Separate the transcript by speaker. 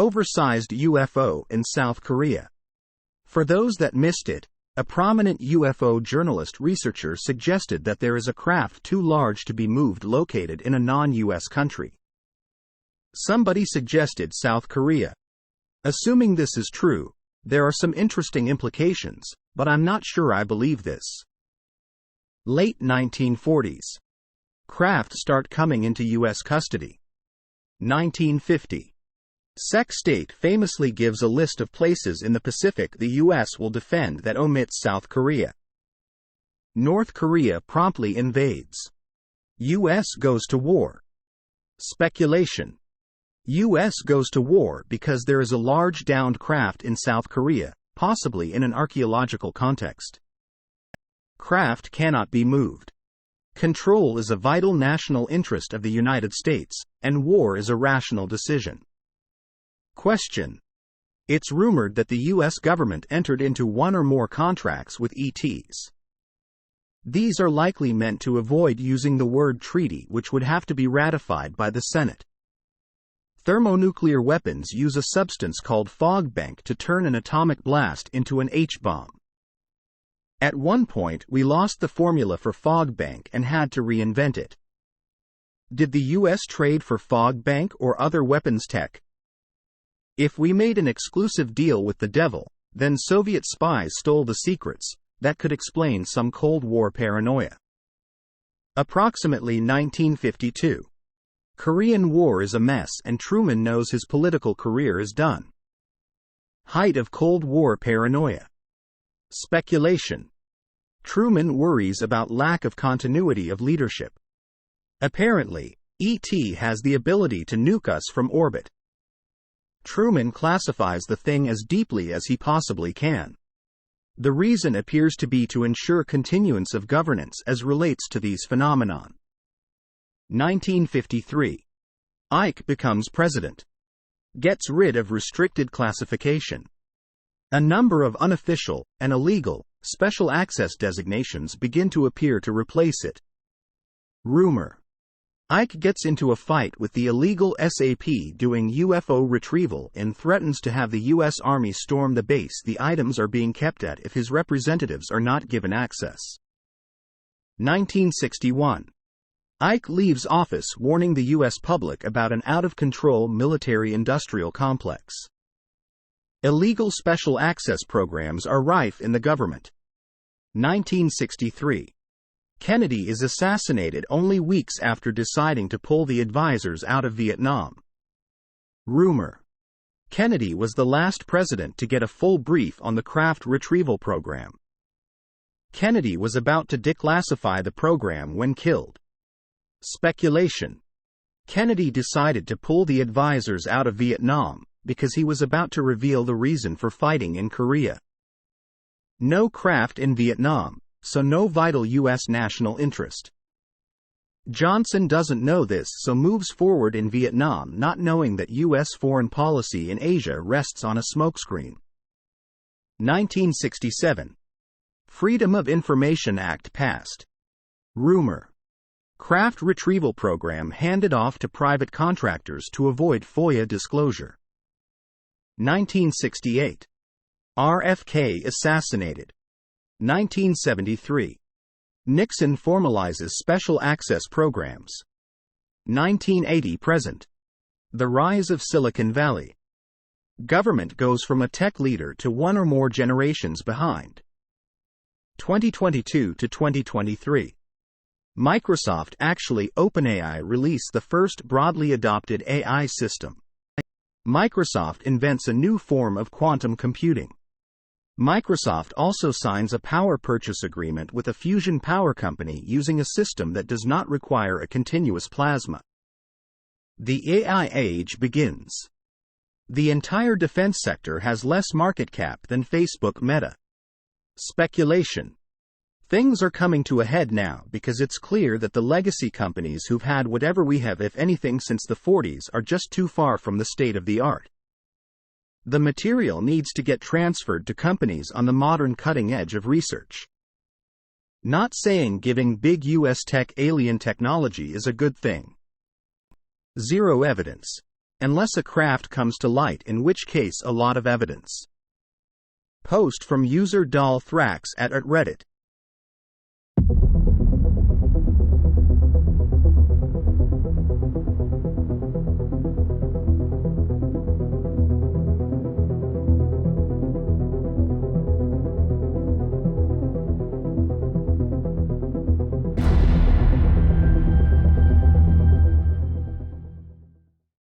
Speaker 1: Oversized UFO in South Korea. For those that missed it, a prominent UFO journalist researcher suggested that there is a craft too large to be moved located in a non-US country. Somebody suggested South Korea. Assuming this is true, there are some interesting implications, but I'm not sure I believe this. Late 1940s. Craft start coming into US custody. 1950. Sec State famously gives a list of places in the Pacific the US will defend that omits South Korea. North Korea promptly invades. US goes to war. Speculation. US goes to war because there is a large downed craft in South Korea, possibly in an archaeological context. Craft cannot be moved. Control is a vital national interest of the United States, and war is a rational decision. Question. It's rumored that the U.S. government entered into one or more contracts with ETs. These are likely meant to avoid using the word treaty, which would have to be ratified by the Senate. Thermonuclear weapons use a substance called fog bank to turn an atomic blast into an H-bomb. At one point, we lost the formula for fog bank and had to reinvent it. Did the U.S. trade for fog bank or other weapons tech? If we made an exclusive deal with the devil, then Soviet spies stole the secrets. That could explain some Cold War paranoia. Approximately 1952. Korean War is a mess and Truman knows his political career is done. Height of Cold War paranoia. Speculation. Truman worries about lack of continuity of leadership. Apparently, ET has the ability to nuke us from orbit. Truman classifies the thing as deeply as he possibly can. The reason appears to be to ensure continuance of governance as relates to these phenomenon. 1953. Ike becomes president. Gets rid of restricted classification. A number of unofficial and illegal special access designations begin to appear to replace it. Rumor. Ike gets into a fight with the illegal SAP doing UFO retrieval and threatens to have the U.S. Army storm the base the items are being kept at if his representatives are not given access. 1961. Ike leaves office warning the U.S. public about an out-of-control military-industrial complex. Illegal special access programs are rife in the government. 1963. Kennedy is assassinated only weeks after deciding to pull the advisors out of Vietnam. Rumor. Kennedy was the last president to get a full brief on the craft retrieval program. Kennedy was about to declassify the program when killed. Speculation. Kennedy decided to pull the advisors out of Vietnam because he was about to reveal the reason for fighting in Korea. No craft in Vietnam, so no vital U.S. national interest. Johnson doesn't know this, so moves forward in Vietnam not knowing that U.S. foreign policy in Asia rests on a smokescreen. 1967. Freedom of Information Act passed. Rumor. Craft retrieval program handed off to private contractors to avoid FOIA disclosure. 1968. RFK assassinated. 1973. Nixon formalizes special access programs. 1980 present. The rise of Silicon Valley. Government goes from a tech leader to one or more generations behind. 2022 to 2023. Microsoft actually OpenAI released the first broadly adopted AI system. Microsoft invents a new form of quantum computing. Microsoft also signs a power purchase agreement with a fusion power company using a system that does not require a continuous plasma. The AI age begins. The entire defense sector has less market cap than Facebook Meta. Speculation. Things are coming to a head now because it's clear that the legacy companies who've had whatever we have, if anything, since the 40s are just too far from the state of the art. The material needs to get transferred to companies on the modern cutting edge of research. Not saying giving big US tech alien technology is a good thing. Zero evidence. unless a craft comes to light, in which case a lot of evidence. Post from user Doll Thrax at Reddit.